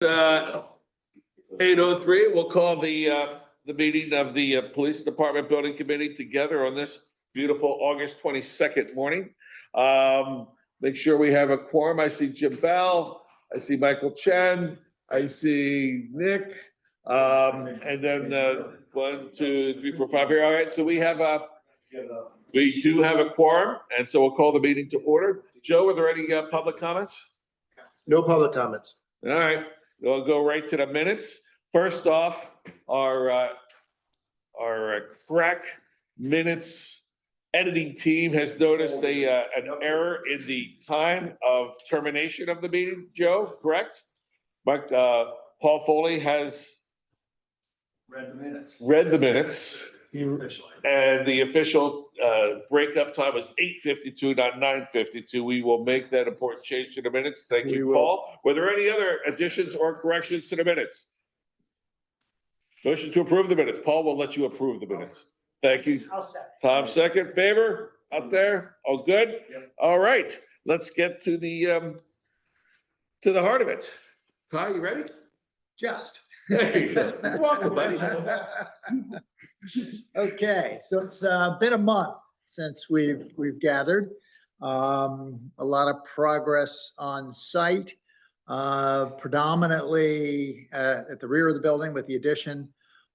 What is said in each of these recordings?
8:03, we'll call the meeting of the Police Department Building Committee together on this beautiful August 22nd morning. Make sure we have a quorum. I see Jim Bell, I see Michael Chen, I see Nick, and then 1, 2, 3, 4, 5 here. All right, so we do have a quorum, and so we'll call the meeting to order. Joe, are there any public comments? No public comments. All right, we'll go right to the minutes. First off, our crack minutes editing team has noticed an error in the time of termination of the meeting. Joe, correct? But Paul Foley has read the minutes. And the official breakup time was 8:52, not 9:52. We will make that important change to the minutes. Thank you, Paul. Were there any other additions or corrections to the minutes? Motion to approve the minutes. Paul will let you approve the minutes. Thank you. Tom, second. Favor out there? All good? Yep. All right. Let's get to the heart of it. Ty, you ready? Just. There you go. Welcome, buddy. Okay, so it's been a month since we've gathered. A lot of progress on site, predominantly at the rear of the building with the addition,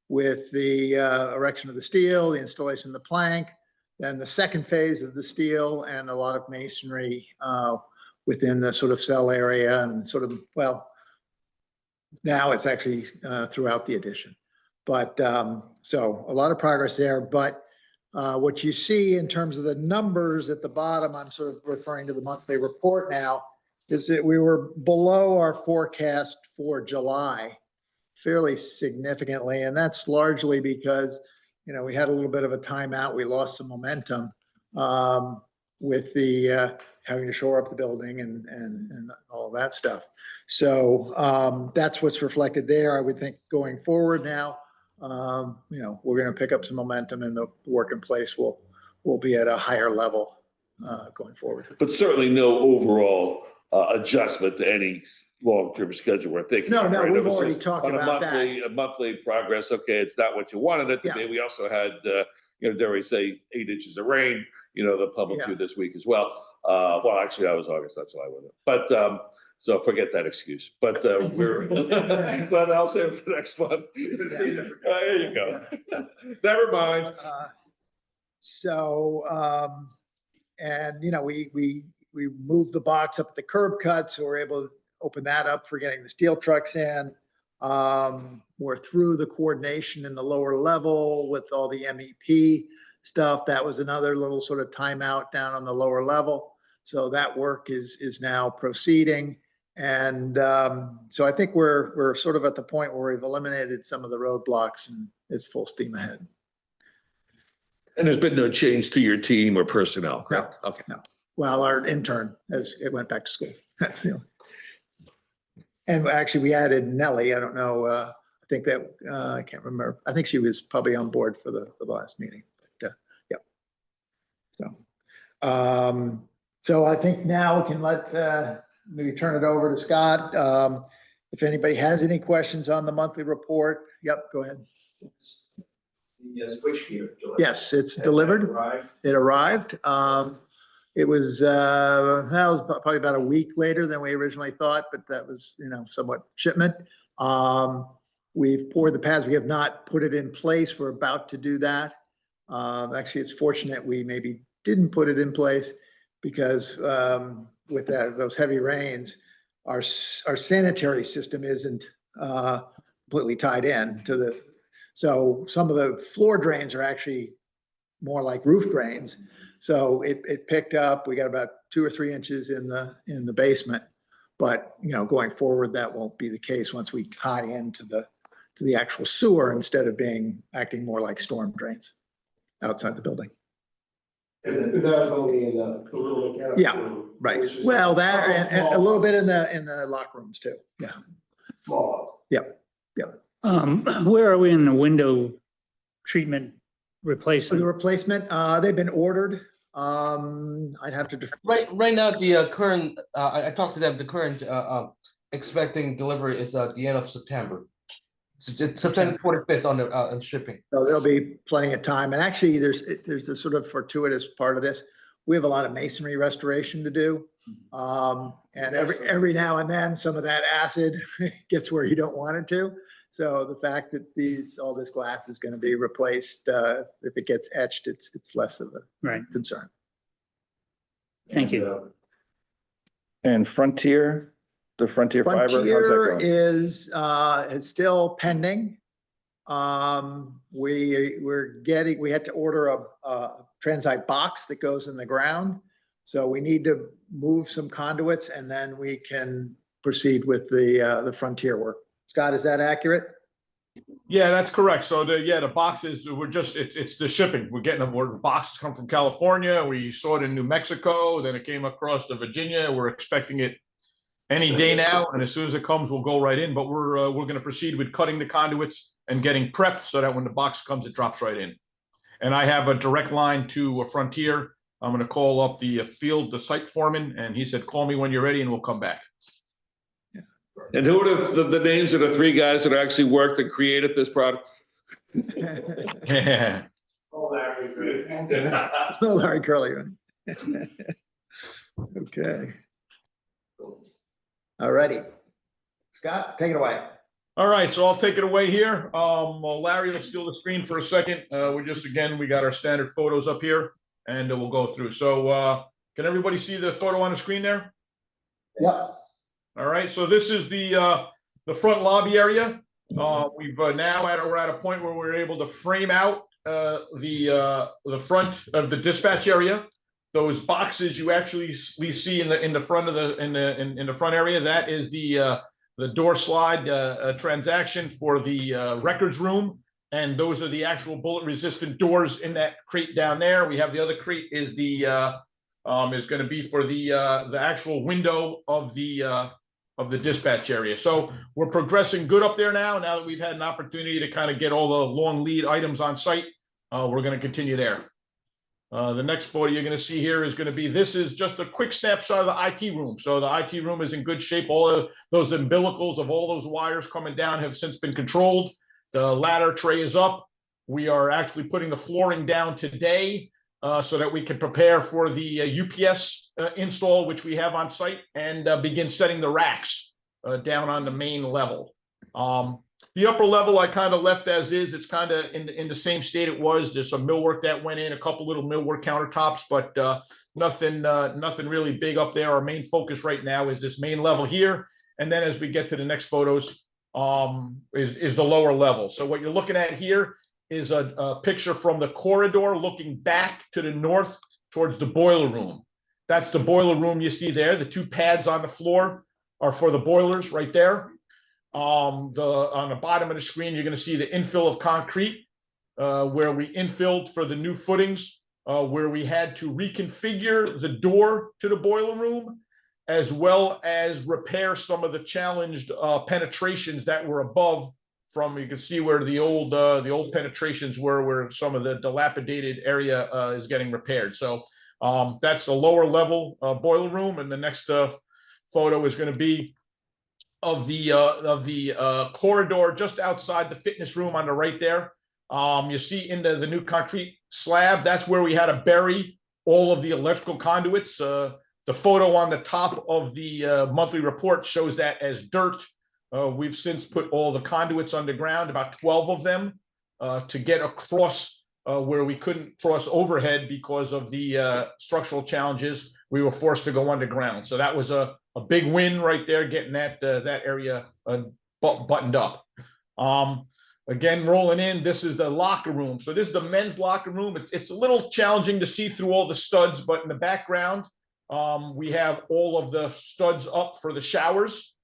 with the erection of the steel, the installation of the plank, then the second phase of the steel, and a lot of masonry within the sort of cell area and sort of, well, now it's actually throughout the addition. But so a lot of progress there. But what you see in terms of the numbers at the bottom, I'm sort of referring to the monthly report now, is that we were below our forecast for July fairly significantly. And that's largely because, you know, we had a little bit of a timeout. We lost some momentum with the having to shore up the building and all that stuff. So that's what's reflected there. I would think going forward now, you know, we're going to pick up some momentum and the work in place will be at a higher level going forward. But certainly no overall adjustment to any long-term schedule we're thinking. No, right? we've already talked about that. A monthly progress. Okay, it's not what you wanted it to be. We also had, you know, dare we say, 8 inches of rain, you know, the public view this week as well. Well, actually, that was August, that's July, wasn't it? But so forget that excuse. But we're, but I'll save it for next month. There you go. Never mind. And you know, we moved the box up at the curb cut, so we're able to open that up for getting the steel trucks in. We're through the coordination in the lower level with all the MEP stuff. That was another little sort of timeout down on the lower level. So that work is now proceeding. And so I think we're sort of at the point where we've eliminated some of the roadblocks and it's full steam ahead. And there's been no change to your team or personnel, correct? No, okay. No. Well, our intern, as it went back to school. That's the only. And actually we added Nellie. I don't know. I think that I can't remember. I think she was probably on board for the last meeting. But, yeah. So I think now we can let maybe turn it over to Scott. If anybody has any questions on the monthly report, yep, go ahead. The switchgear. Yes, it's delivered. It arrived. It was probably about a week later than we originally thought, but that was, you know, somewhat shipment. We've poured the pads. We have not put it in place. We're about to do that. Actually, it's fortunate we maybe didn't put it in place because with those heavy rains, our sanitary system isn't completely tied in to the. So some of the floor drains are actually more like roof drains. So it picked up. We got about 2 or 3 inches in the basement, but you know, going forward, that won't be the case once we tie into the actual sewer instead of acting more like storm drains outside the building. And that's only in the little mechanical. Yeah, right. Well, that and a little bit in the locker rooms too. Yeah. Small. Yeah. Where are we in the window treatment So replacement? the replacement, they've been ordered. I'd have to defer. Right now, the current, I talked to them, the current expecting delivery is the end of September. So it's September 25th on shipping. So there'll be plenty of time. And actually, there's a sort of fortuitous part of this. We have a lot of masonry restoration to do. And every now and then, some of that acid gets where you don't want it to. So the fact that all this glass is going to be replaced, if it gets etched, it's less of a Right. concern. Thank you. And Frontier, the Frontier Fiber, how's that Frontier going? is still pending. We had to order a transite box that goes in the ground. So we need to move some conduits and then we can proceed with the Frontier work. Scott, is that accurate? Yeah, that's correct. So the boxes, it's the shipping. We're getting them, boxes come from California. We saw it in New Mexico, then it came across to Virginia. We're expecting it any day now. And as soon as it comes, we'll go right in, but we're going to proceed with cutting the conduits and getting prepped so that when the box comes, it drops right in. And I have a direct line to a Frontier. I'm going to call up the site foreman, and he said, call me when you're ready and we'll come back. And who are the names of the three guys that actually worked and created this product? Yeah. Oh, Larry, great. Larry Curly. Okay. All righty. Scott, take it away. All right, so I'll take it away here. Well, Larry will steal the screen for a second. We got our standard photos up here and we'll go through. So can everybody see the photo on the screen there? Yes. All right, so this is the front lobby area. We're at a point where we're able to frame out the front of the dispatch area. Those boxes you actually see in the front of the front area, that is the door slide transaction for the records room, and those are the actual bullet resistant doors in that crate down there. We have the other crate is going to be for the actual window of the dispatch area. So we're progressing good up there now that we've had an opportunity to kind of get all the long lead items on site. We're going to continue there. The next photo you're going to see here is going to be, this is just a quick snapshot of the IT room. So the IT room is in good shape. All of those umbilicals of all those wires coming down have since been controlled. The ladder tray is up. We are actually putting the flooring down today so that we can prepare for the UPS install, which we have on site, and begin setting the racks down on the main level. The upper level I kind of left as is. It's kind of in the same state it was. There's some millwork that went in, a couple little millwork countertops, but nothing really big up there. Our main focus right now is this main level here, and then as we get to the next photos, is the lower level. So what you're looking at here is a picture from the corridor looking back to the north towards the boiler room. That's the boiler room you see there. The two pads on the floor are for the boilers right there. On the bottom of the screen, you're going to see the infill of concrete where we infilled for the new footings, where we had to reconfigure the door to the boiler room, as well as repair some of the challenged penetrations that were above. You can see where the old penetrations were, where some of the dilapidated area is getting repaired. So that's the lower level boiler room, and the next photo is going to be of the corridor just outside the fitness room on the right there. You see in the new concrete slab, that's where we had to bury all of the electrical conduits. The photo on the top of the monthly report shows that as dirt. We've since put all the conduits underground, about 12 of them, to get across where we couldn't cross overhead because of the structural challenges. We were forced to go underground. So that was a big win right there, getting that area buttoned up. Again, rolling in, this is the locker room. So this is the men's locker room. It's a little challenging to see through all the studs, but in the background, we have all of the studs up for the showers.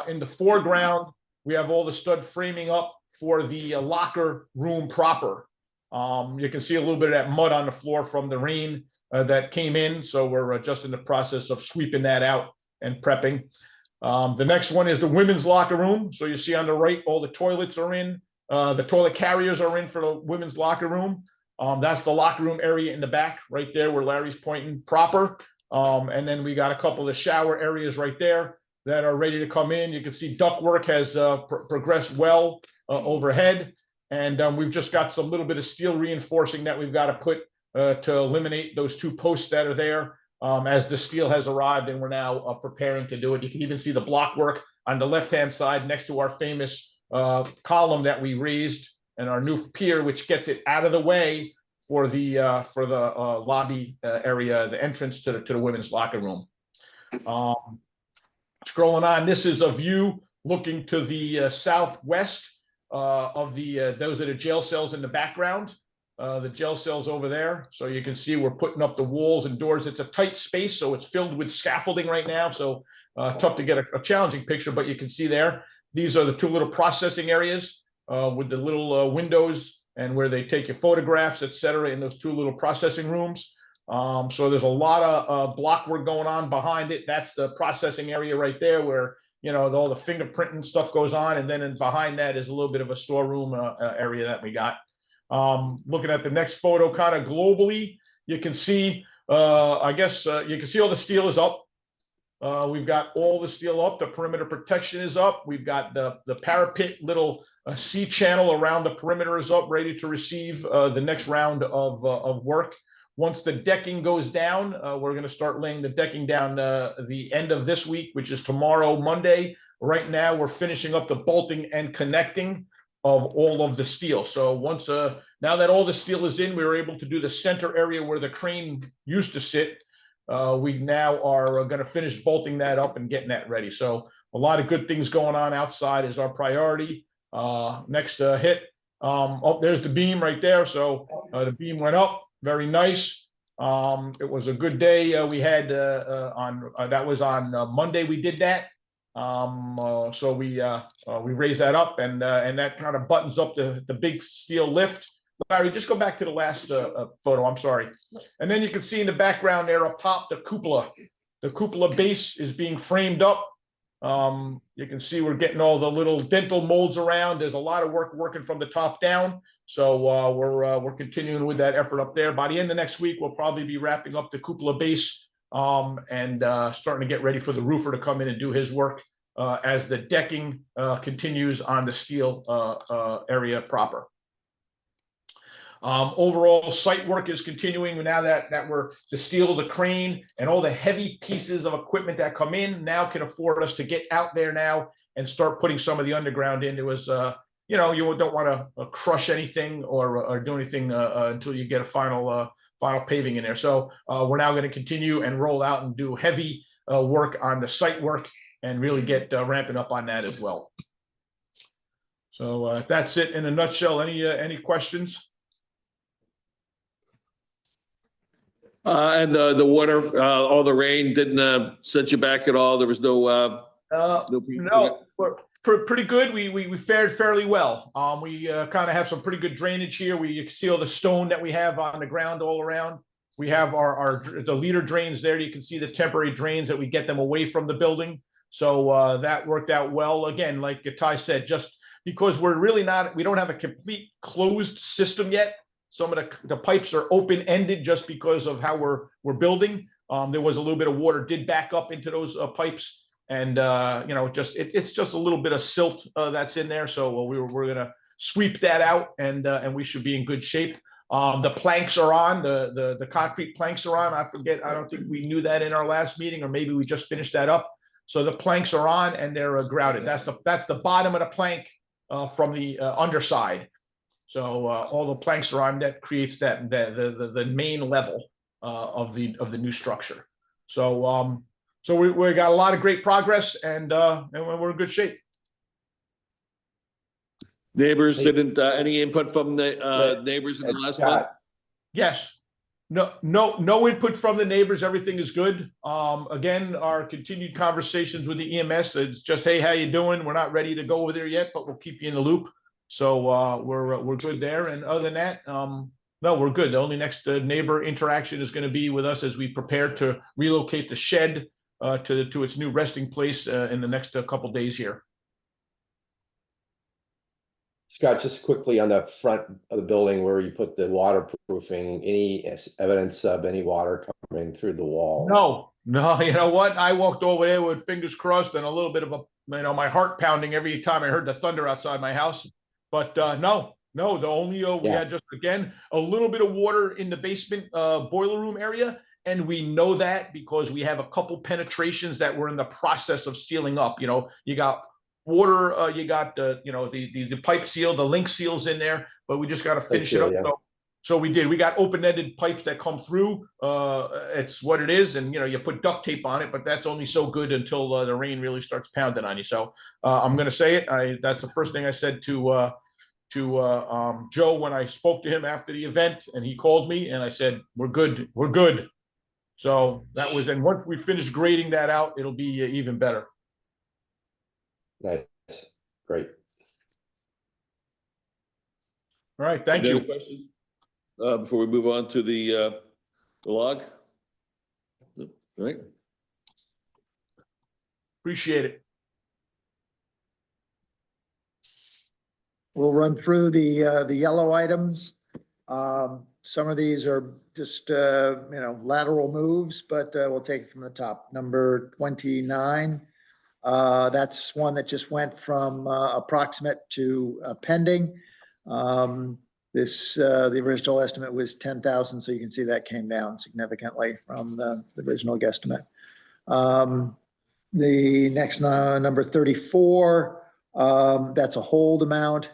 In the foreground, we have all the stud framing up for the locker room proper. You can see a little bit of that mud on the floor from the rain that came in. So we're just in the process of sweeping that out and prepping. The next one is the women's locker room. So you see on the right, all the toilets are in. The toilet carriers are in for the women's locker room. That's the locker room area in the back right there where Larry's pointing proper. And then we got a couple of shower areas right there. that are ready to come in. You can see ductwork has progressed well overhead. And we've just got some little bit of steel reinforcing that we've got to put to eliminate those 2 posts that are there as the steel has arrived, and we're now preparing to do it. You can even see the block work on the left-hand side next to our famous column that we raised and our new pier, which gets it out of the way for the lobby area, the entrance to the women's locker room. Scrolling on, this is a view looking to the southwest of those are the jail cells in the background. The jail cells over there. So you can see we're putting up the walls and doors. It's a tight space, so it's filled with scaffolding right now. So tough to get a challenging picture, but you can see there. These are the 2 little processing areas with the little windows and where they take your photographs, etc., in those 2 little processing rooms. So there's a lot of block work going on behind it. That's the processing area right there where, you know, all the fingerprinting stuff goes on. And then behind that is a little bit of a storeroom area that we got. Looking at the next photo kind of globally, you can see, I guess you can see all the steel is up. We've got all the steel up. The perimeter protection is up. We've got the parapet little C channel around the perimeter is up, ready to receive the next round of work. Once the decking goes down, we're going to start laying the decking down the end of this week, which is tomorrow, Monday. Right now, we're finishing up the bolting and connecting of all of the steel. So once now that all the steel is in, we were able to do the center area where the crane used to sit. We now are going to finish bolting that up and getting that ready. So a lot of good things going on outside is our priority. Next hit. Oh, there's the beam right there. So the beam went up. Very nice. It was a good day. We had that was on Monday. We did that. So we raised that up, and that kind of buttons up the big steel lift. Larry, just go back to the last photo. I'm sorry. And then you can see in the background there up top the cupola. The cupola base is being framed up. You can see we're getting all the little dental molds around. There's a lot of work working from the top down. So we're continuing with that effort up there. By the end of next week, we'll probably be wrapping up the cupola base and starting to get ready for the roofer to come in and do his work as the decking continues on the steel area proper. Overall site work is continuing now that we're the steel, the crane, and all the heavy pieces of equipment that come in now can afford us to get out there now and start putting some of the underground in. It was you know, you don't want to crush anything or do anything until you get a final paving in there. So we're now going to continue and roll out and do heavy work on the site work and really get ramping up on that as well. So that's it in a nutshell. Any questions? And the water, all the rain didn't set you back at all? There was no. No, we're pretty good. We fared fairly well. We kind of have some pretty good drainage here. You can see all the stone that we have on the ground all around. We have the leader drains there. You can see the temporary drains that we get them away from the building. So that worked out well. Again, like Ty said, just because we don't have a complete closed system yet. Some of the pipes are open-ended just because of how we're building. There was a little bit of water did back up into those pipes. And you know, it's just a little bit of silt that's in there. So we're gonna sweep that out, and we should be in good shape. The planks are on, the concrete planks are on. I don't think we knew that in our last meeting, or maybe we just finished that up. So the planks are on and they're grouted. That's the bottom of the plank from the underside. So all the planks are on. That creates the main level of the new structure. So so we got a lot of great progress, and we're in good shape. Neighbors didn't, any input from the neighbors in the last month? Yes. No input from the neighbors. Everything is good. Again, our continued conversations with the EMS, it's just, hey, how you doing? We're not ready to go over there yet, but we'll keep you in the loop. So we're good there. And other than that, no, we're good. The only next neighbor interaction is going to be with us as we prepare to relocate the shed to its new resting place in the next couple days here. Scott, just quickly on the front of the building where you put the waterproofing, any evidence of any water coming through the wall? No, you know what? I walked over there with fingers crossed and a little bit of a, my heart pounding every time I heard the thunder outside my house. But no, the only we Yeah. had just again a little bit of water in the basement boiler room area, and we know that because we have a couple penetrations that we're in the process of sealing up. You got water, you got the pipe seal, the link seals in there, but we just got to finish it seal, up. yeah. So we did. We got open-ended pipes that come through. It's what it is, and you put duct tape on it, but that's only so good until the rain really starts pounding on you. So I'm going to say it. That's the first thing I said to Joe when I spoke to him after the event, and he called me, and I said, "We're good. We're good." So that was, and once we finish grading that out, it'll be even better. Nice, great. All right, thank Any you. other questions? Before we move on to the log? All right, Appreciate it. We'll run through the yellow items. Some of these are just, lateral moves, but we'll take it from the top. Number 29. That's one that just went from approximate to pending. The original estimate was 10,000, so you can see that came down significantly from the original guesstimate. The next number 34, that's a hold amount.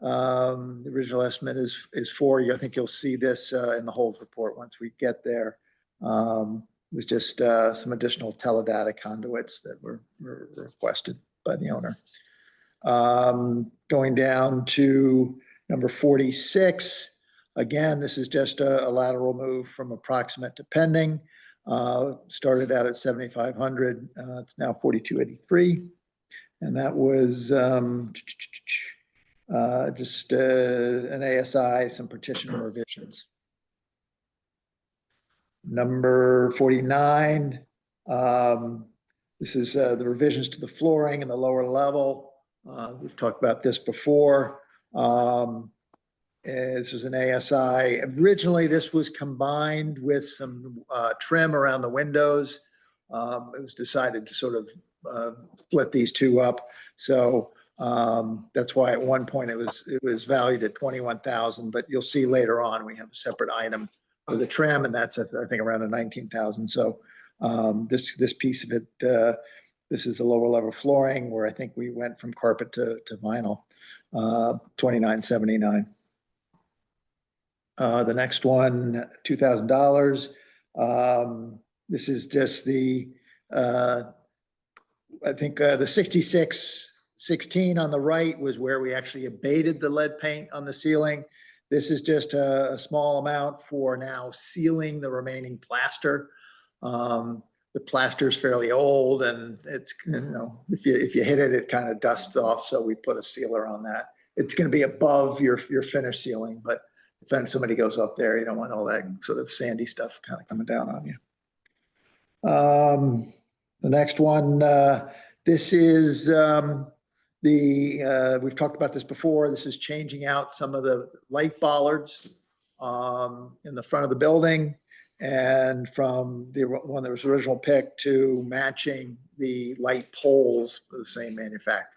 The original estimate is 4. I think you'll see this in the hold report once we get there. It was just some additional teledata conduits that were requested by the owner. Going down to number 46. Again, this is just a lateral move from approximate to pending. Started out at 7,500. It's now 4,283. And that was just an ASI, some partition revisions. Number 49. This is the revisions to the flooring in the lower level. We've talked about this before. This was an ASI. Originally, this was combined with some trim around the windows. It was decided to sort of split these two up. So that's why at one point it was valued at 21,000, but you'll see later on we have a separate item for the trim, and that's I think around a 19,000. So this piece of it, this is the lower level flooring where I think we went from carpet to vinyl, 2979. The next one, $2,000. This is just the, I think the 6616 on the right was where we actually abated the lead paint on the ceiling. This is just a small amount for now sealing the remaining plaster. The plaster is fairly old, and it's, if you hit it, it kind of dusts off. So we put a sealer on that. It's going to be above your finished ceiling, but if somebody goes up there, you don't want all that sort of sandy stuff kind of coming down on you. The next one, this is we've talked about this before. This is changing out some of the light bollards in the front of the building, and from the one that was original pick to matching the light poles for the same manufacturer.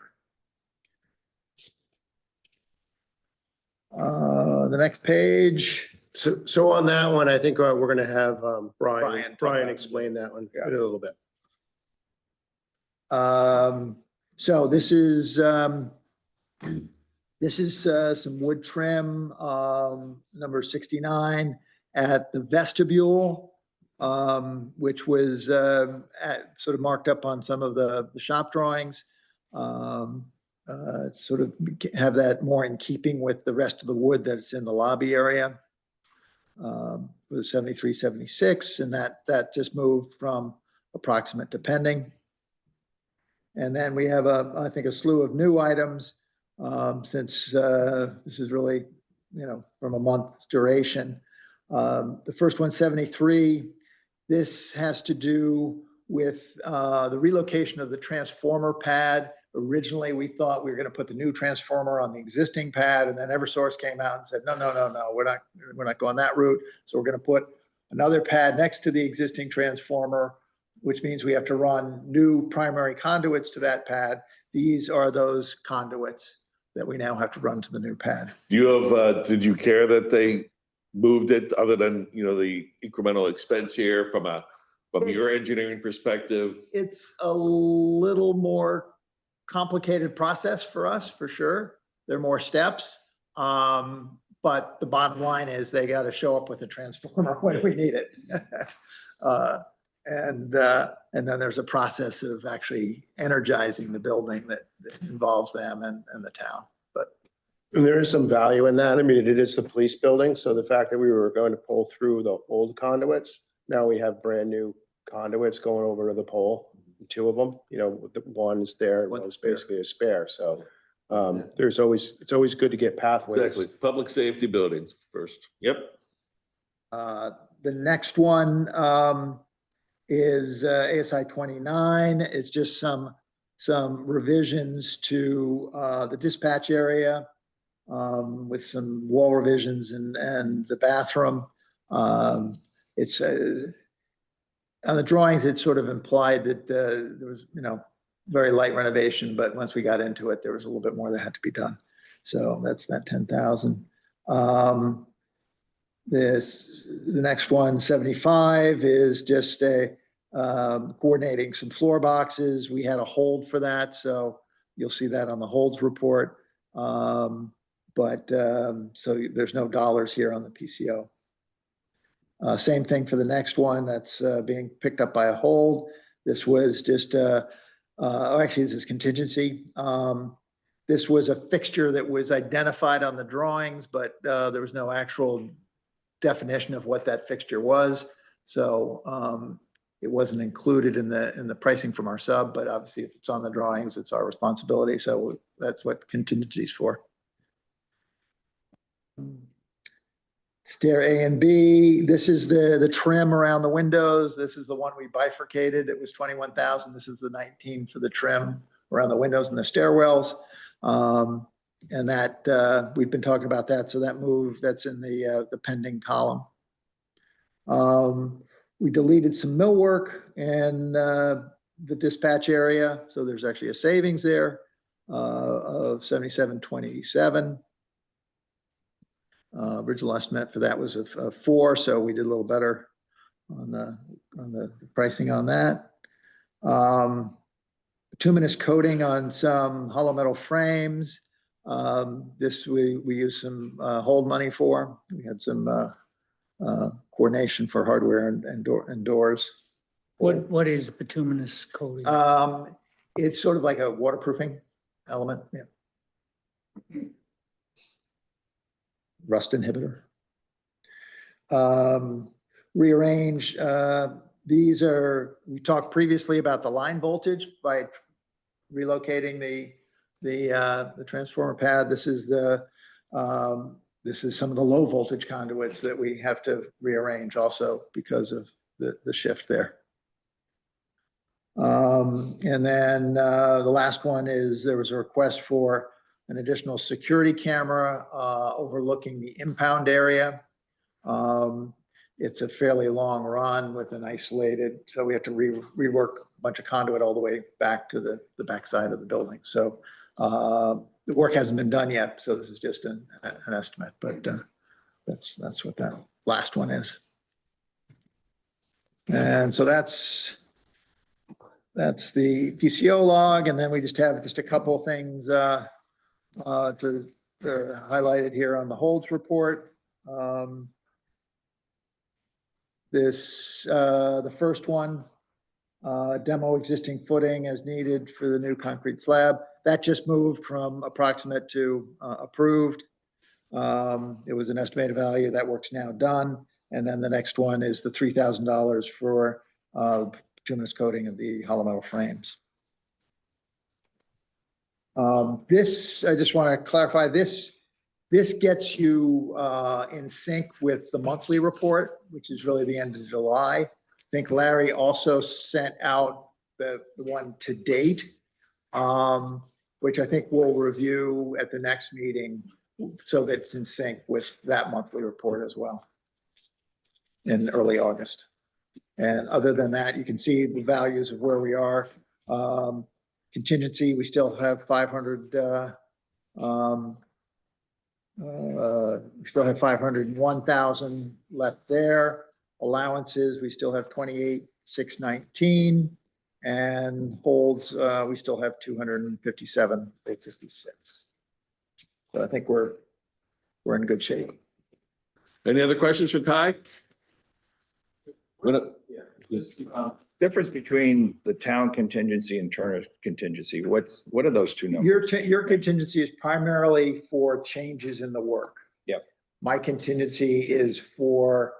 The next page. So on that one, I think we're gonna have Brian Brian explain that one Yeah. in a little bit. So this is some wood trim, number 69 at the vestibule, which was sort of marked up on some of the shop drawings. Sort of have that more in keeping with the rest of the wood that's in the lobby area. For the 7376, and that just moved from approximate to pending. And then we have I think a slew of new items, since this is really, from a month's duration. The first one, 73, this has to do with the relocation of the transformer pad. Originally, we thought we were going to put the new transformer on the existing pad, and then Eversource came out and said, no, we're not going that route. So we're going to put another pad next to the existing transformer, which means we have to run new primary conduits to that pad. These are those conduits that we now have to run to the new pad. Do you have, did you care that they moved it other than, the incremental expense here from your engineering perspective? It's a little more complicated process for us, for sure. There are more steps. But the bottom line is they got to show up with a transformer when we need it. And then there's a process of actually energizing the building that involves them and the town. But And there is some value in that. I mean, it is the police building, so the fact that we were going to pull through the old conduits, now we have brand new conduits going over to the pole, two of them, the one is there, One's one's spare. basically a spare, so. It's always good to get pathways. Exactly. Public safety buildings first. Yep. the next one is ASI 29. It's just some revisions to the dispatch area with some wall revisions and the bathroom. It's on the drawings, it's sort of implied that there was, very light renovation, but once we got into it, there was a little bit more that had to be done. So that's that 10,000. The next one, 75, is just coordinating some floor boxes. We had a hold for that, so you'll see that on the holds report. So there's no dollars here on the PCO. Same thing for the next one that's being picked up by a hold. This was just, actually this is contingency. This was a fixture that was identified on the drawings, but there was no actual definition of what that fixture was. So it wasn't included in the pricing from our sub, but obviously if it's on the drawings, it's our responsibility. So that's what contingency is for. Stair A and B, this is the trim around the windows. This is the one we bifurcated. It was 21,000. This is the 19 for the trim around the windows and the stairwells. And that we've been talking about that. So that move, that's in the pending column. We deleted some millwork in the dispatch area. So there's actually a savings there of 77,27. Original estimate for that was of 4, so we did a little better on the pricing on that. Bituminous coating on some hollow metal frames. This we used some hold money for. We had some coordination for hardware and doors. What is bituminous coating? It's sort of like a waterproofing element. Yeah. Rust inhibitor. Rearrange. These are, we talked previously about the line voltage by relocating the transformer pad. This is some of the low voltage conduits that we have to rearrange also because of the shift there. And then the last one is there was a request for an additional security camera overlooking the impound area. It's a fairly long run with an isolated, so we have to rework a bunch of conduit all the way back to the backside of the building. So the work hasn't been done yet, so this is just an estimate, but that's what that last one is. And so that's the PCO log, and then we just have a couple of things they're highlighted here on the holds report. The first one, demo existing footing as needed for the new concrete slab. That just moved from approximate to approved. It was an estimated value. That work's now done. And then the next one is the $3,000 for bituminous coating of the hollow metal frames. This, I just want to clarify, this gets you in sync with the monthly report, which is really the end of July. I think Larry also sent out the one to date, which I think we'll review at the next meeting so that it's in sync with that monthly report as well in early August. And other than that, you can see the values of where we are. Contingency, we still have 500, we still have 501,000 left there. Allowances, we still have 28,619, and holds, we still have 257,856. So I think we're in good shape. Any other questions for Ty? Difference between the town contingency and Turner contingency, what are those two numbers? Your contingency is primarily for changes in the work. Yep. My contingency is for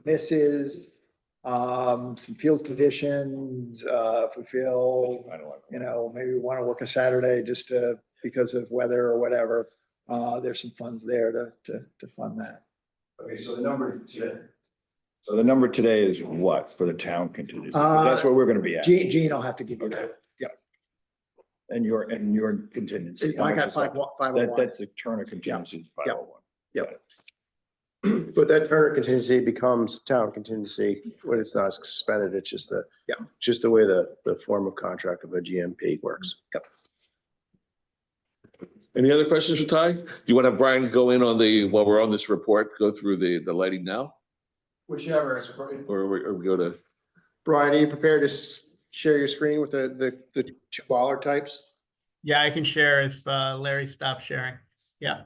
misses, some field conditions, if we feel, maybe we want to work a Saturday just to, because of weather or whatever. There's some funds there to fund that. Okay, so the number today is what for the town contingency? That's what we're gonna be at. Gene will have to give you that. And your contingency. I got That, 501. that's the Turner contingency, Yep. 501. Yep. But that Turner contingency becomes town contingency when it's not expended. It's just just the way the form of contract of a GMP works. Yep. Any other questions for Ty? Do you want to have Brian go in on while we're on this report, go through the lighting now? Whichever is appropriate. Or we go to, Brian, are you prepared to share your screen with the two bollard types? Yeah, I can share if Larry stops sharing. Yeah.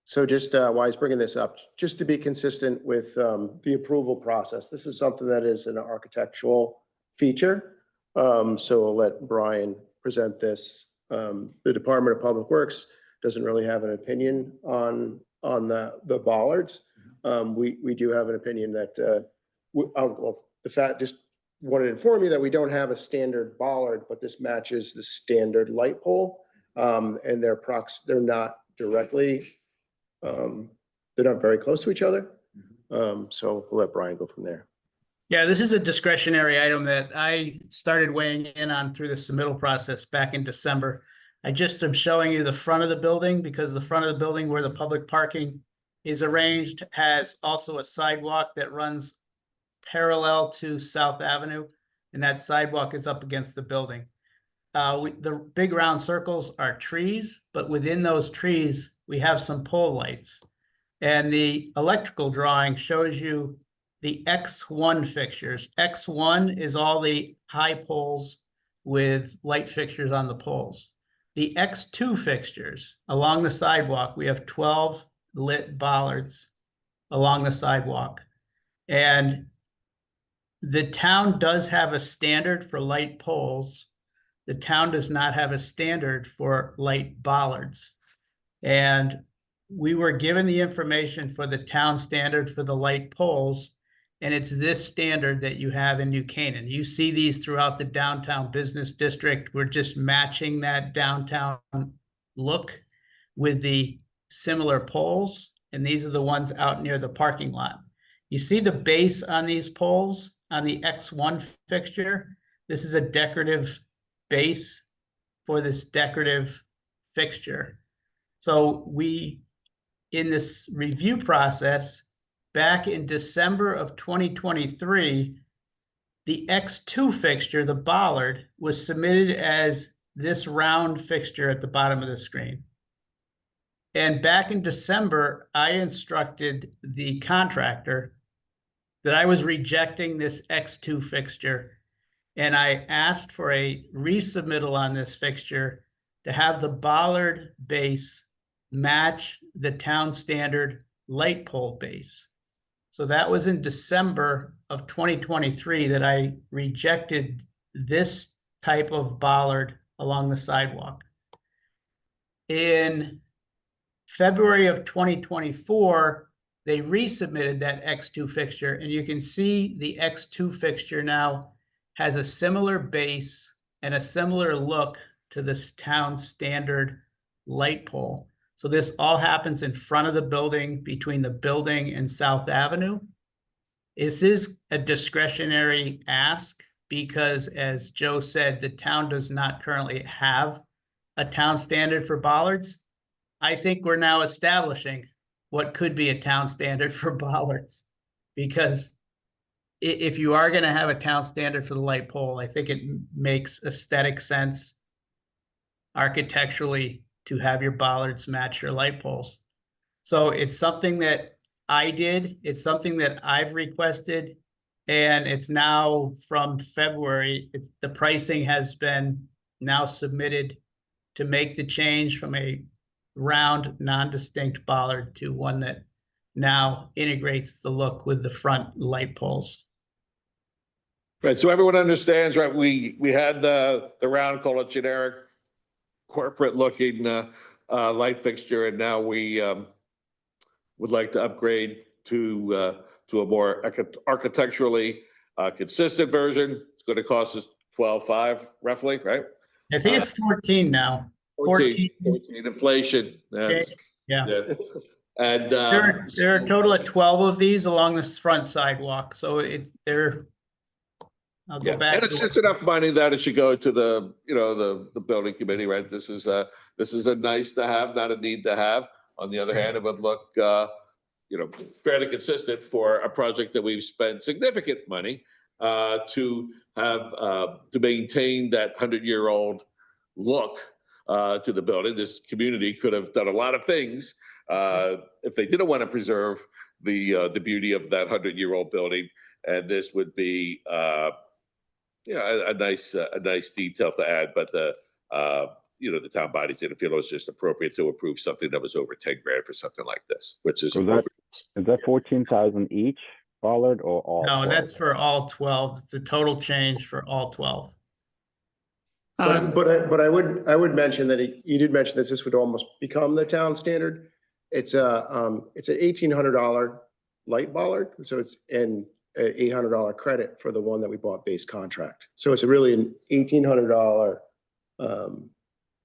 So just why he's bringing this up, just to be consistent with the approval process, this is something that is an architectural feature. So I'll let Brian present this. The Department of Public Works doesn't really have an opinion on the bollards. We do have an opinion that, well, the fact, just wanted to inform you that we don't have a standard bollard, but this matches the standard light pole. And they're not directly, they're not very close to each other. So we'll let Brian go from there. Yeah, this is a discretionary item that I started weighing in on through the submittal process back in December. I just am showing you the front of the building because the front of the building where the public parking is arranged has also a sidewalk that runs parallel to South Avenue, and that sidewalk is up against the building. The big round circles are trees, but within those trees, we have some pole lights. And the electrical drawing shows you the X1 fixtures. X1 is all the high poles with light fixtures on the poles. The X2 fixtures along the sidewalk, we have 12 lit bollards along the sidewalk. And the town does have a standard for light poles. The town does not have a standard for light bollards. And we were given the information for the town standard for the light poles, and it's this standard that you have in New Canaan. You see these throughout the downtown business district. We're just matching that downtown look with the similar poles, and these are the ones out near the parking lot. You see the base on these poles on the X1 fixture. This is a decorative base for this decorative fixture. So we, in this review process, back in December of 2023, the X2 fixture, the bollard, was submitted as this round fixture at the bottom of the screen. And back in December, I instructed the contractor that I was rejecting this X2 fixture, and I asked for a resubmittal on this fixture to have the bollard base match the town standard light pole base. So that was in December of 2023 that I rejected this type of bollard along the sidewalk. In February of 2024, they resubmitted that X2 fixture, and you can see the X2 fixture now has a similar base and a similar look to this town standard light pole. So this all happens in front of the building, between the building and South Avenue. This is a discretionary ask because, as Joe said, the town does not currently have a town standard for bollards. I think we're now establishing what could be a town standard for bollards. Because if you are gonna have a town standard for the light pole, I think it makes aesthetic sense architecturally to have your bollards match your light poles. So it's something that I did, it's something that I've requested, and it's now from February, the pricing has been now submitted to make the change from a round, non-distinct bollard to one that now integrates the look with the front light poles. Right, so everyone understands, right, we had the round, call it generic corporate looking light fixture, and now we would like to upgrade to a more architecturally consistent version. It's going to cost us 12.5 roughly, right? I think it's 14 now. 14. 14 inflation. That's- Yeah. And There are a total of 12 of these along this front sidewalk, so I'll go yeah, back. and it's just enough money that it should go to the, you know, the building committee, right? This is a nice to have, not a need to have. On the other hand, it would look, you know, fairly consistent for a project that we've spent significant money to have, to maintain that 100-year-old look to the building. This community could have done a lot of things if they didn't want to preserve the beauty of that 100-year-old building. And this would be, yeah, a nice detail to add, but you know, the town bodies didn't feel it was just appropriate to approve something that was over 10 grand for something like this, which is. So is that 14,000 each bollard or all? No, 12? that's for all 12. It's a total change for all 12. But I would mention that you did mention that this would almost become the town standard. It's an $1,800 light bollard, so it's an $800 credit for the one that we bought base contract. So it's really an $1,800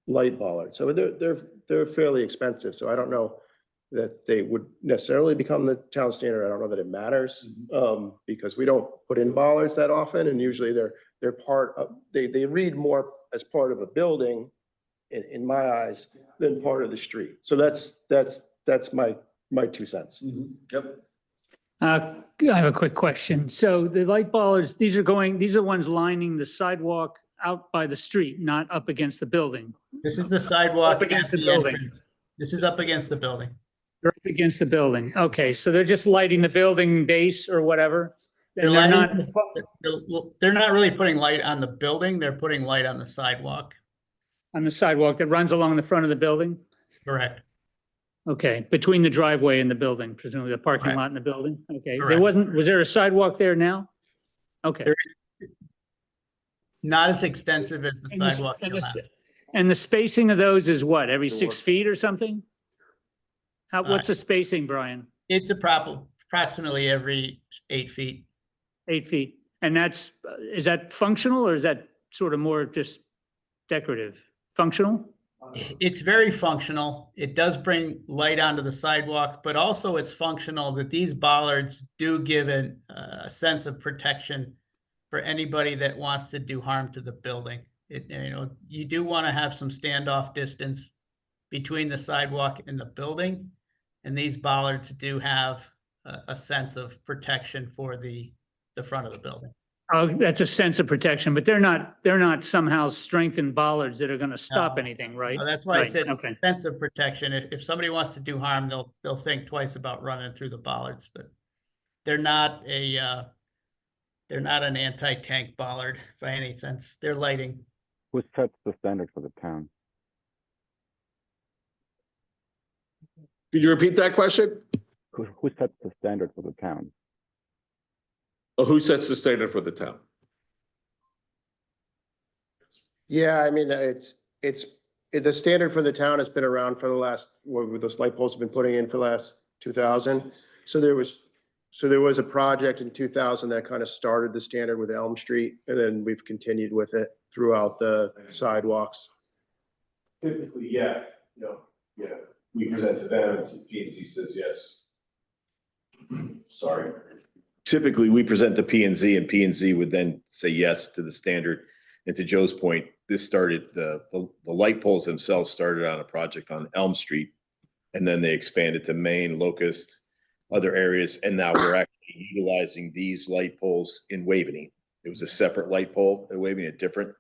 light bollard. So they're fairly expensive. So I don't know that they would necessarily become the town standard. I don't know that it matters because we don't put in bollards that often, and usually they're part of, they read more as part of a building in my eyes than part of the street. So that's my 2 cents. Yep. I have a quick question. So the light bollards, these are ones lining the sidewalk out by the street, not up against the building. This is the sidewalk Up against at the building. entrance. This is up against the building. They're up against the building. Okay, so they're just lighting the building base or whatever? They're And they're not, they're not really putting light on the building, they're putting light on the sidewalk. on the sidewalk that runs along the front of the building? Correct. Okay, between the driveway and the building, presumably the parking Correct. lot and the building? Okay, Correct. was there a sidewalk there now? Okay. There- Not as extensive as the And the- sidewalk. and you'll the- have. And the spacing of those is what, every 6 feet or something? What's the spacing, Brian? It's approximately every 8 feet. 8 feet? And is that functional or is that sort of more just decorative? Functional? It's very functional. It does bring light onto the sidewalk, but also it's functional that these bollards do give a sense of protection for anybody that wants to do harm to the building. You do want to have some standoff distance between the sidewalk and the building. And these bollards do have a sense of protection for the front of the building. Oh, that's a sense of protection, but they're not somehow strengthened bollards that are going to stop No. anything, right? That's why I Right, said okay. sense of protection. If somebody wants to do harm, they'll think twice about running through the bollards, but they're not an anti-tank bollard by any sense. They're lighting. Who sets the standard for the town? Could you repeat that question? Who sets the standard for the town? Who sets the standard for the town? Yeah, I mean, the standard for the town has been around for the last, what those light poles have been putting in for the last 2000. So there was a project in 2000 that kind of started the standard with Elm Street, and then we've continued with it throughout the sidewalks. Typically, yeah, we present to them and P and Z says yes. Sorry. Typically, we present to P and Z would then say yes to the standard. And to Joe's point, this started, the light poles themselves started on a project on Elm Street. And then they expanded to Maine, Locust, other areas, and now we're actually utilizing these light poles in Waveney. It was a separate light pole at Waveney, a different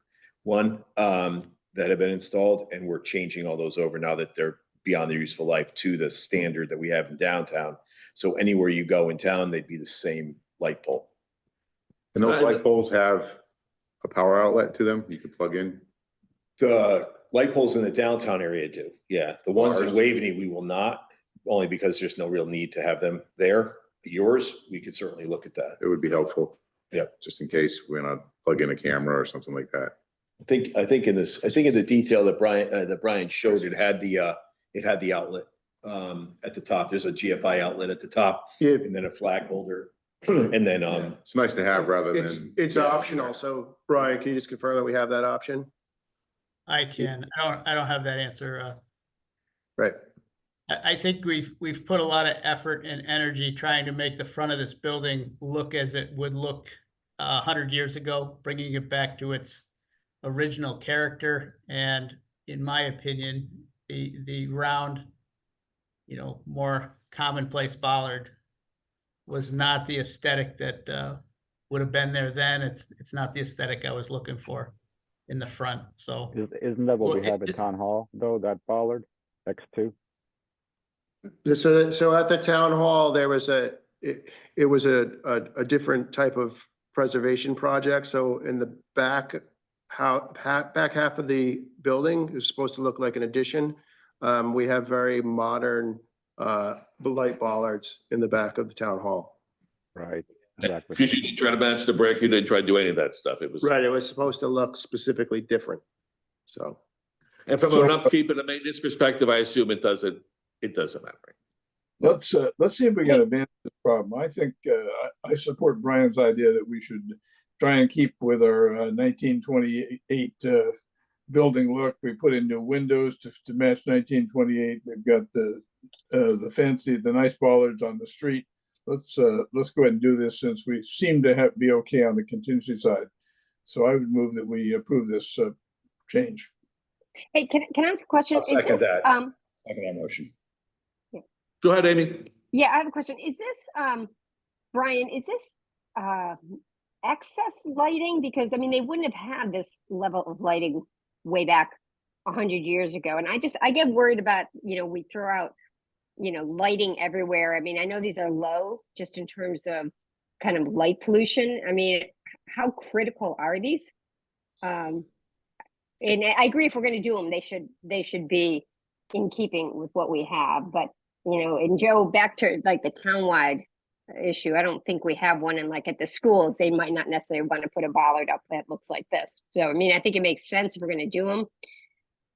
one, that had been installed, and we're changing all those over now that they're beyond their useful life to the standard that we have in downtown. So anywhere you go in town, they'd be the same light pole. And those light poles have a power outlet to them you could plug in? The light poles in the downtown area do, yeah. The ones in Ours- Waveney, we will not, only because there's no real need to have them there. Yours, we could certainly look at that. It would be helpful. Yeah. Just in case we're not plug in a camera or something like that. I think in the detail that Brian showed, it had the outlet, at the top. There's a GFI outlet at the top Yeah, and then a flag holder. And then, It's nice to have rather it's, than. it's optional. So Brian, can you just confirm that we have that option? I can. I don't have that answer. Right. I think we've put a lot of effort and energy trying to make the front of this building look as it would look 100 years ago, bringing it back to its original character. And in my opinion, the round, more commonplace bollard was not the aesthetic that would have been there then. It's not the aesthetic I was looking for in the front. So Isn't that what Well, we have at Town Hall, though, that bollard, X2? So at the town hall, there was it was a different type of preservation project. So in the back half of the building is supposed to look like an addition. We have very modern light bollards in the back of the town hall. Right. Exactly. Because you didn't try to match the brick, you didn't try to do any of that stuff. It was. Right, it was supposed to look specifically different. So, And from an upkeep and a maintenance perspective, I assume it doesn't matter. Let's see if we can advance this problem. I think, I support Brian's idea that we should try and keep with our 1928 building look. We put in new windows to match 1928. We've got the nice bollards on the street. Let's go ahead and do this since we seem to be okay on the contingency side. So I would move that we approve this change. Hey, can I ask a question? I'll second Is this, that. Second that motion. Go ahead, Amy. yeah, I have a question. Is this, Brian, is this, excess lighting? Because I mean, they wouldn't have had this level of lighting way back 100 years ago. And I get worried about, we throw out, lighting everywhere. I mean, I know these are low just in terms of kind of light pollution. I mean, how critical are these? And I agree, if we're going to do them, they should be in keeping with what we have. But, and Joe, back to like the townwide issue, I don't think we have one. And like at the schools, they might not necessarily want to put a bollard up that looks like this. So, I mean, I think it makes sense if we're going to do them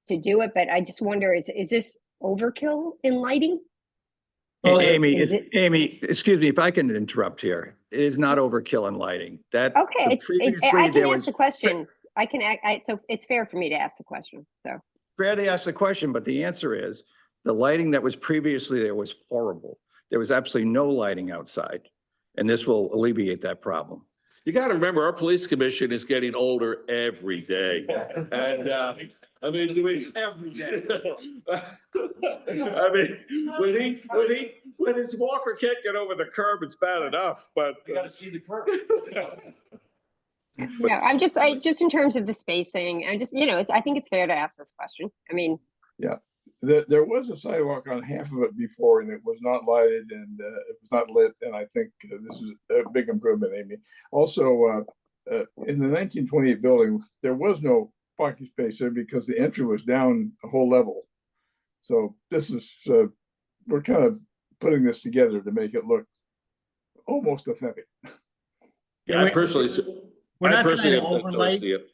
to do it. But I just wonder, is this overkill in lighting? Well, Or Amy, is it- Amy, excuse me if I can interrupt here. It is not overkill in lighting. That Okay, I previously can there ask was the question. So it's fair for me to ask the question, so. fair to ask the question, but the answer is the lighting that was previously there was horrible. There was absolutely no lighting outside, and this will alleviate that problem. You got to remember, our police commission is getting older every day. And, I mean, do we? Every day. I mean, when his walker can't get over the curb, it's bad enough, but. You gotta see the curve. No, just in terms of the spacing, I just, I think it's fair to ask this question. I mean, There was a sidewalk on half of it before and it was not lighted and it was not lit. And I think this is a big improvement, Amy. Also, in the 1928 building, there was no parking space there because the entry was down a whole level. So this is, we're kind of putting this together to make it look almost authentic. Yeah, I personally. We're not trying to have noticed overlight. it.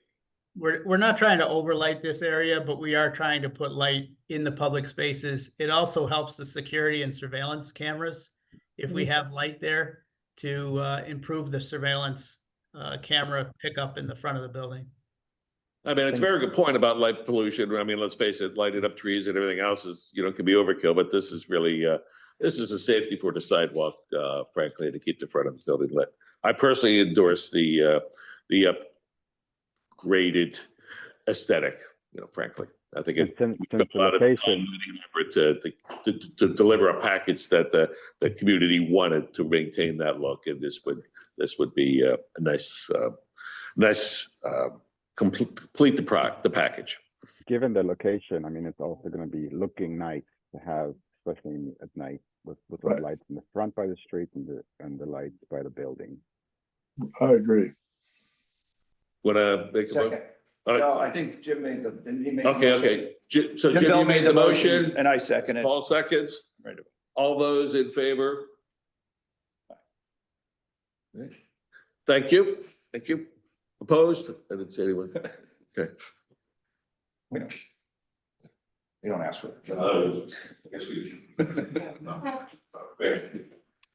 We're not trying to overlight this area, but we are trying to put light in the public spaces. It also helps the security and surveillance cameras if we have light there to improve the surveillance camera pickup in the front of the building. I mean, it's a very good point about light pollution. I mean, let's face it, lighting up trees and everything else is, can be overkill, but this is really, this is a safety for the sidewalk, frankly, to keep the front of the building lit. I personally endorse the upgraded aesthetic, frankly. I think And it. since we spent the a lot of location, time and effort to deliver a package that the community wanted to maintain that look, and this would be a nice, complete the package. given the location, I mean, it's also gonna be looking nice to have, especially at night, with the Right. lights in the front by the street and the lights by the building. I agree. Wanna make a vote? Second. All right. No, I think Jim made the, didn't he make? the Okay, motion? okay. So Jim Jim, Bell you made the motion, And I second it. Paul seconds. Right. All those in favor? Thank you. Thank you. Opposed? I didn't see anyone. Okay. We don't. You don't ask for it. I guess we.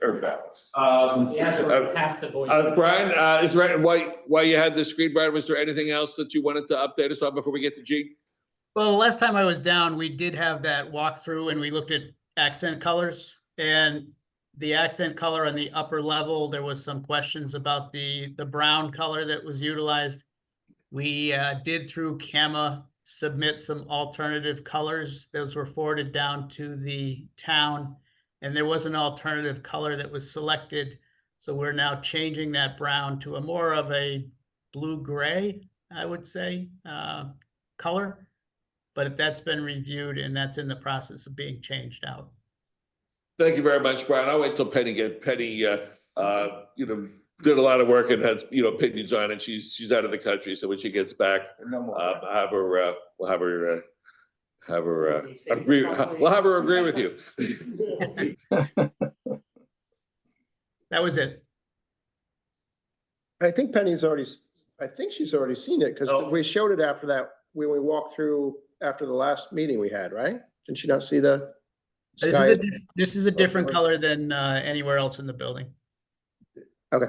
Or balance. Half the voice. Brian, is there, while you had the screen, Brian, was there anything else that you wanted to update us on before we get to G? Well, the last time I was down, we did have that walkthrough and we looked at accent colors. And the accent color on the upper level, there was some questions about the brown color that was utilized. We did through CAMA submit some alternative colors. Those were forwarded down to the town. And there was an alternative color that was selected. So we're now changing that brown to a more of a blue-gray, I would say, color. But that's been reviewed and that's in the process of being changed out. Thank you very much, Brian. I'll wait till Penny did a lot of work and had, opinions on it. She's out of the country. So when she gets back, No more. we'll have her agree. We'll have her agree with you. That was it. I think Penny's already, I think she's already seen it because Oh. we showed it after that, when we walked through after the last meeting we had, right? Did she not see the? sky? This is a different color than anywhere else in the building. Okay.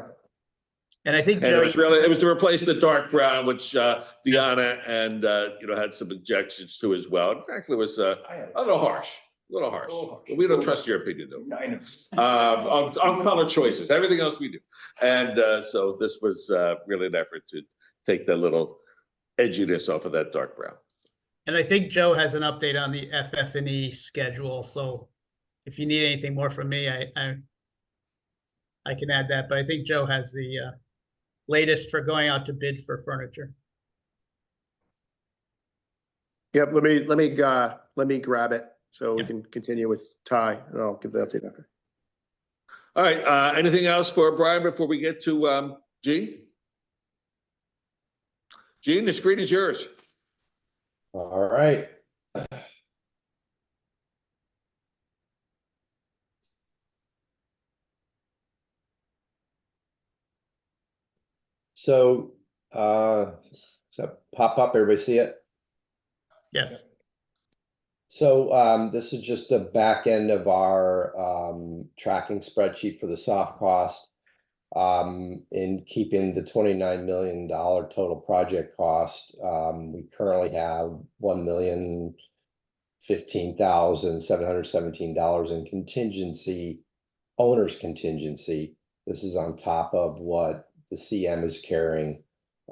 And I think And Joey, it was to replace the dark brown, which Deanna and had some objections to as well. In fact, it was a little harsh. But we don't trust your opinion though. I know. On color choices, everything else we do. And so this was really an effort to take that little edginess off of that dark brown. and I think Joe has an update on the FF&E schedule. So if you need anything more from me, I can add that. But I think Joe has the latest for going out to bid for furniture. Yep, let me grab it so we Yeah. can continue with Ty and I'll give the update after. All right, anything else for Brian before we get to Gene? Gene, the screen is yours. All right. So, does that pop up? Everybody see it? Yes. So this is just the back end of our tracking spreadsheet for the soft cost. In keeping the $29 million total project cost, we currently have $1,015,717 in contingency, owner's contingency. This is on top of what the CM is carrying.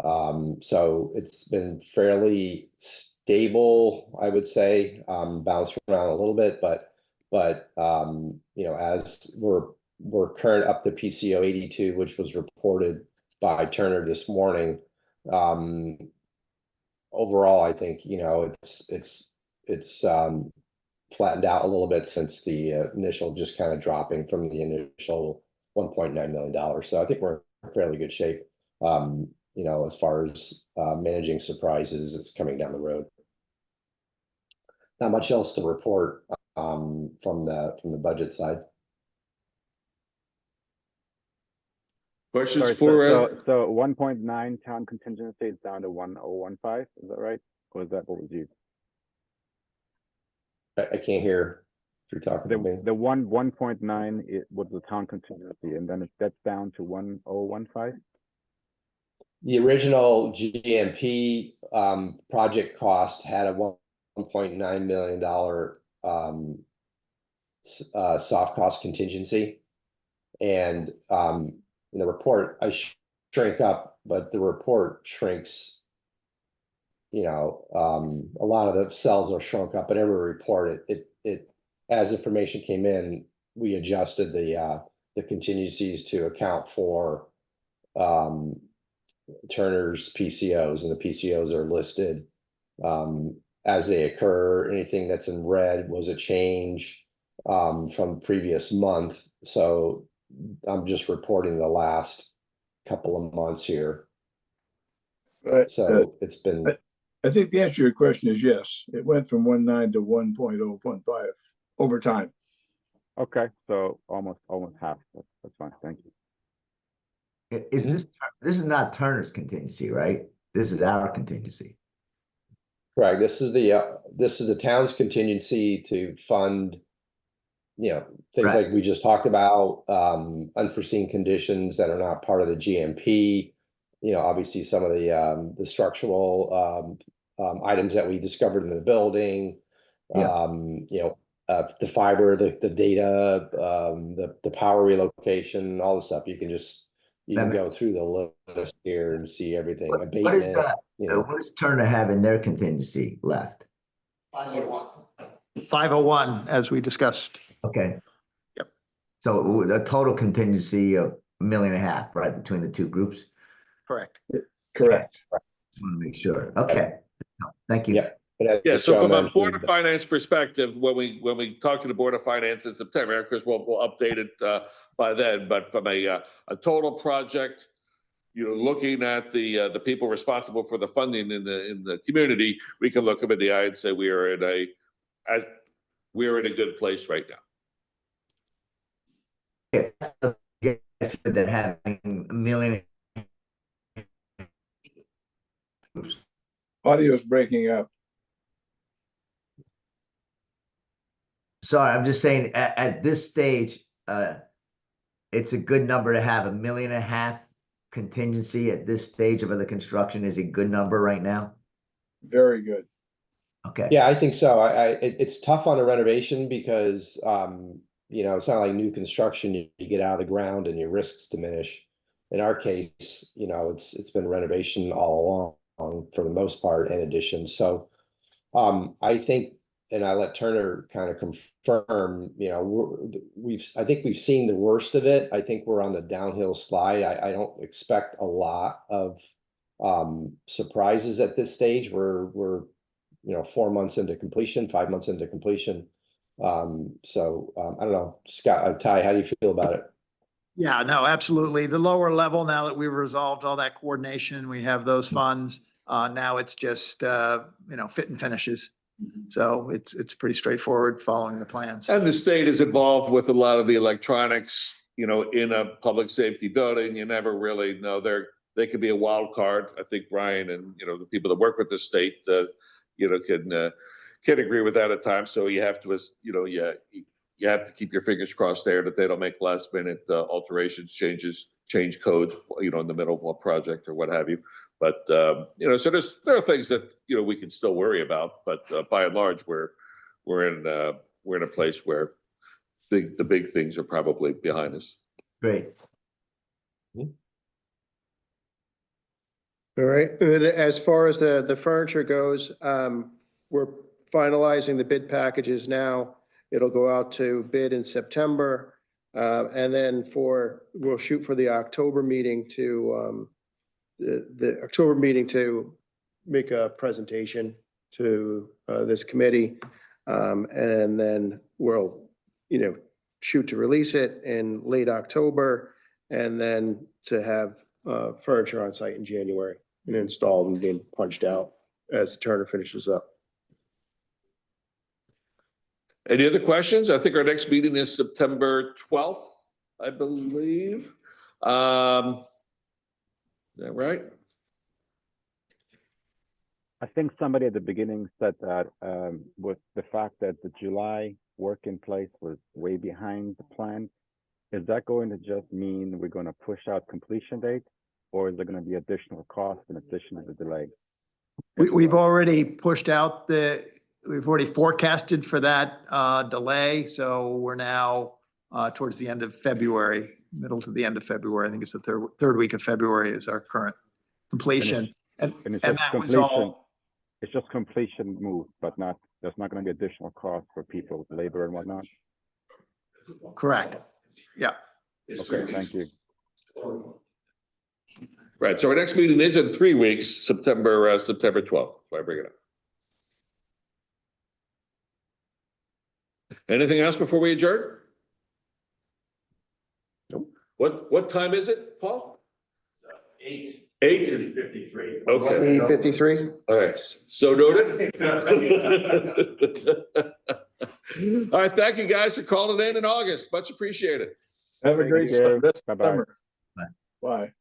So it's been fairly stable, I would say, bounced around a little bit, but as we're current up to PCO 82, which was reported by Turner this morning. Overall, I think, it's flattened out a little bit since the initial, just kind of dropping from the initial $1.9 million. So I think we're in fairly good shape. As far as managing surprises, it's coming down the road. Not much else to report from the budget side. Questions Sorry, for? so 1.9 town contingency is down to 1,015, is that right? Or is that what was used? I can't hear if you're talking to me. The 1.9 it was the town contingency, and then that's down to 1,015? The original GMP project cost had a $1.9 million soft cost contingency. And in the report, I shrink up, but the report shrinks you know, a lot of the cells are shrunk up, but every report, as information came in, we adjusted the contingencies to account for Turner's PCOs, and the PCOs are listed as they occur. Anything that's in red was a change from previous month. So I'm just reporting the last couple of months here. But So it's been, I think the answer to your question is yes. It went from 1.9 to 1.015 over time. Okay, so almost half. That's fine. Thank you. Is this is not Turner's contingency, right? This is our contingency. correct. This is the town's contingency to fund, you know, things Right. like we just talked about, unforeseen conditions that are not part of the GMP. You know, obviously some of the structural items that we discovered in the building. Yeah. You know, the fiber, the data, the power relocation, all the stuff. You can go through the list here and see everything. What is Abatement, you know. what does Turner have in their contingency left? 501, as we discussed. Okay. Yep. So the total contingency of $1.5 million, right, between the two groups? Correct. Correct. Just want to make sure. Okay. Thank you. Yeah. But Yeah, as so Joe from a Board mentioned, of Finance perspective, when we talk to the Board of Finance in September, of course, we'll update it by then, but from a total project, you know, looking at the people responsible for the funding in the community, we can look them in the eye and say we are in a good place right now. Yes, that having $1 million. Audio's breaking up. Sorry, I'm just saying at this stage, it's a good number to have. $1.5 million contingency at this stage of the construction is a good number right now. Very good. Okay. yeah, I think so. It's tough on a renovation because, you know, it's not like new construction. You get out of the ground and your risks diminish. In our case, you know, it's been renovation all along for the most part, in addition. So I think, and I let Turner kind of confirm, you know, I think we've seen the worst of it. I think we're on the downhill slide. I don't expect a lot of surprises at this stage. We're you know, 4 months into completion, 5 months into completion. So I don't know, Scott, Ty, how do you feel about it? Yeah, no, absolutely. The lower level, now that we've resolved all that coordination, we have those funds. Now it's just, you know, fit and finishes. So it's pretty straightforward following the plans. And the state is involved with a lot of the electronics, you know, in a public safety building. You never really know. They could be a wild card. I think Brian and, you know, the people that work with the state, you know, can agree with that at times. So you have to, you know, you have to keep your fingers crossed there that they don't make last minute alterations, change codes, you know, in the middle of a project or what have you. But, you know, so there are things that, you know, we can still worry about, but by and large, we're in a place where the big things are probably behind us. Great. All right, and as far as the furniture goes, we're finalizing the bid packages now. It'll go out to bid in September. And then we'll shoot for the October meeting to, the October meeting to make a presentation to this committee. And then we'll, you know, shoot to release it in late October and then to have furniture on site in January and installed and being punched out as Turner finishes up. Any other questions? I think our next meeting is September 12th, I believe. Is that right? I think somebody at the beginning said that with the fact that the July work in place was way behind the plan, is that going to just mean we're going to push out completion date, or is there going to be additional costs in addition to the delay? We've already pushed out we've already forecasted for that delay. So we're now towards the end of February, middle to the end of February. I think it's the third week of February is our current completion. And that was all it's just completion move, but not, there's not gonna be additional cost for people, labor and whatnot? Correct. Yeah. Okay, thank you. Right, so our next meeting is in 3 weeks, September 12th, so I bring it up. Anything else before we adjourn? Nope. What time is it, Paul? 8. 8:53. Okay, 8:53? all right, so noted. All right, thank you guys for calling in August, much appreciated. Have a great you. rest of Bye-bye. summer. Bye. Bye.